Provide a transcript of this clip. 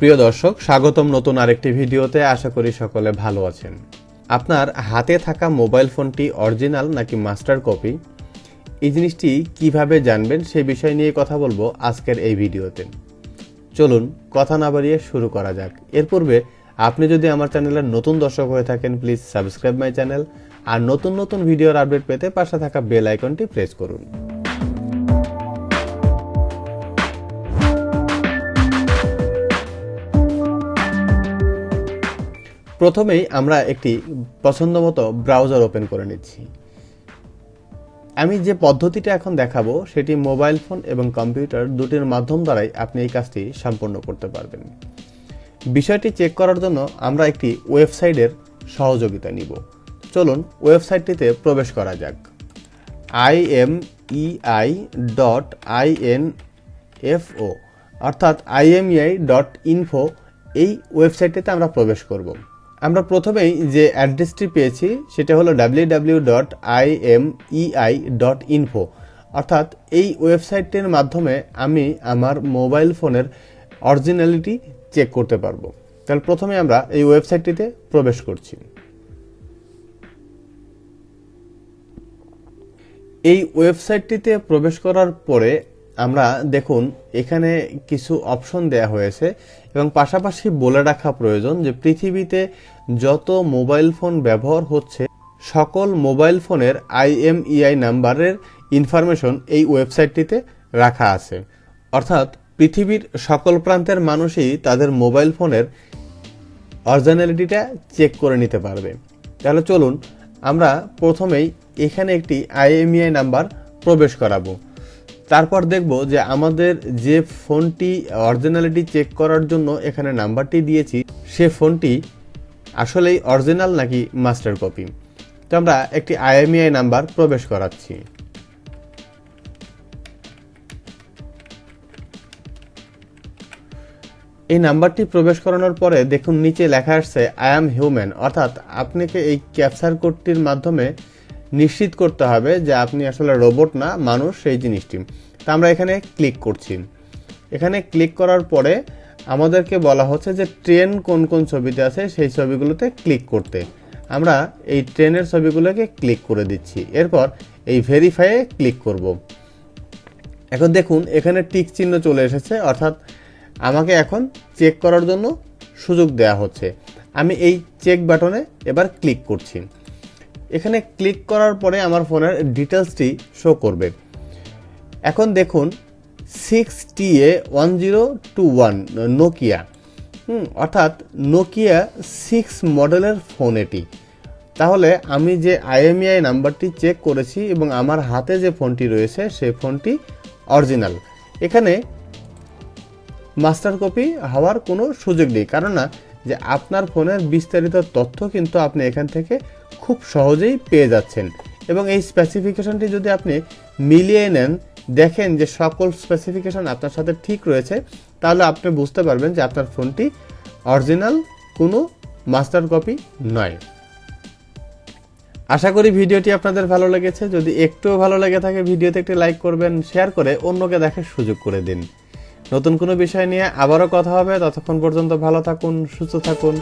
প্রিয় দর্শক, স্বাগতম নতুন আরেকটি ভিডিওতে। আশা করি সকলে ভালো আছেন। আপনার হাতে থাকা মোবাইল ফোনটি অরিজিনাল নাকি মাস্টার কপি, এই জিনিসটি কিভাবে জানবেন সেই বিষয় নিয়ে কথা বলবো আজকের এই ভিডিওতে। চলুন কথা না বাড়িয়ে শুরু করা যাক। এর পূর্বে আপনি যদি আমার চ্যানেলের নতুন দর্শক হয়ে থাকেন, প্লিজ সাবস্ক্রাইব মাই চ্যানেল, আর নতুন নতুন ভিডিওর আপডেট পেতে পাশে থাকা বেল আইকনটি প্রেস করুন। প্রথমেই আমরা একটি পছন্দমতো ব্রাউজার ওপেন করে নিচ্ছি। আমি যে পদ্ধতিটা এখন দেখাবো সেটি মোবাইল ফোন এবং কম্পিউটার দুটির মাধ্যম দ্বারাই আপনি এই কাজটি সম্পন্ন করতে পারবেন। বিষয়টি চেক করার জন্য আমরা একটি ওয়েবসাইটের সহযোগিতা নিব। চলুন ওয়েবসাইটটিতে প্রবেশ করা যাক। IMEI.info অর্থাৎ IMEI.info এই ওয়েবসাইটটিতে আমরা প্রবেশ করব। আমরা প্রথমেই যে অ্যাড্রেসটি পেয়েছি সেটা হলো www.imei.info অর্থাৎ এই ওয়েবসাইটটির মাধ্যমে আমি আমার মোবাইল ফোনের অরিজিনালিটি চেক করতে পারবো। তাহলে প্রথমে আমরা এই ওয়েবসাইটটিতে প্রবেশ করছি। এই ওয়েবসাইটটিতে প্রবেশ করার পরে আমরা দেখুন এখানে কিছু অপশন দেয়া হয়েছে এবং পাশাপাশি বলে রাখা প্রয়োজন যে পৃথিবীতে যত মোবাইল ফোন ব্যবহার হচ্ছে সকল মোবাইল ফোনের IMEI নাম্বারের ইনফরমেশন এই ওয়েবসাইটটিতে রাখা আছে। অর্থাৎ পৃথিবীর সকল প্রান্তের মানুষই তাদের মোবাইল ফোনের অরিজিনালিটিটা চেক করে নিতে পারবে। তাহলে চলুন আমরা প্রথমেই এখানে একটি IMEI নাম্বার প্রবেশ করাবো। তারপর দেখব যে আমাদের যে ফোনটি অরিজিনালিটি চেক করার জন্য এখানে নাম্বারটি দিয়েছি সে ফোনটি আসলেই অরিজিনাল নাকি মাস্টার কপি। তো আমরা একটি IMEI নাম্বার প্রবেশ করাচ্ছি। এই নাম্বারটি প্রবেশ করানোর পরে দেখুন নিচে লেখা আসছে আই অ্যাম হিউম্যান, অর্থাৎ আপনাকে এই ক্যাপচার কোডটির মাধ্যমে নিশ্চিত করতে হবে যে আপনি আসলে রোবট না, মানুষ, সেই জিনিসটি। তা আমরা এখানে ক্লিক করছি। এখানে ক্লিক করার পরে আমাদেরকে বলা হচ্ছে যে ট্রেন কোন কোন ছবিতে আছে সেই ছবিগুলোতে ক্লিক করতে। আমরা এই ট্রেনের ছবিগুলোকে ক্লিক করে দিচ্ছি। এরপর এই ভেরিফাইয়ে ক্লিক করব। এখন দেখুন এখানে টিক চিহ্ন চলে এসেছে, অর্থাৎ আমাকে এখন চেক করার জন্য সুযোগ দেয়া হচ্ছে। আমি এই চেক বাটনে এবার ক্লিক করছি। এখানে ক্লিক করার পরে আমার ফোনের ডিটেলসটি শো করবে। এখন দেখুন 6TA1021 নোকিয়া, অর্থাৎ নোকিয়া 6 মডেলের ফোন এটি। তাহলে আমি যে IMEI নাম্বারটি চেক করেছি এবং আমার হাতে যে ফোনটি রয়েছে সেই ফোনটি অরিজিনাল। এখানে মাস্টার কপি হওয়ার কোনো সুযোগ নেই, কারণ না যে আপনার ফোনের বিস্তারিত তথ্য কিন্তু আপনি এখান থেকে খুব সহজেই পেয়ে যাচ্ছেন। এবং এই স্পেসিফিকেশনটি যদি আপনি মিলিয়ে নেন, দেখেন যে সকল স্পেসিফিকেশন আপনার সাথে ঠিক রয়েছে, তাহলে আপনি বুঝতে পারবেন যে আপনার ফোনটি অরিজিনাল, কোনো মাস্টার কপি নয়। আশা করি ভিডিওটি আপনাদের ভালো লেগেছে। যদি একটুও ভালো লেগে থাকে ভিডিওতে একটি লাইক করবেন, শেয়ার করে অন্যকে দেখার সুযোগ করে দিন। নতুন কোনো বিষয় নিয়ে আবারও কথা হবে। ততক্ষণ পর্যন্ত ভালো থাকুন, সুস্থ থাকুন।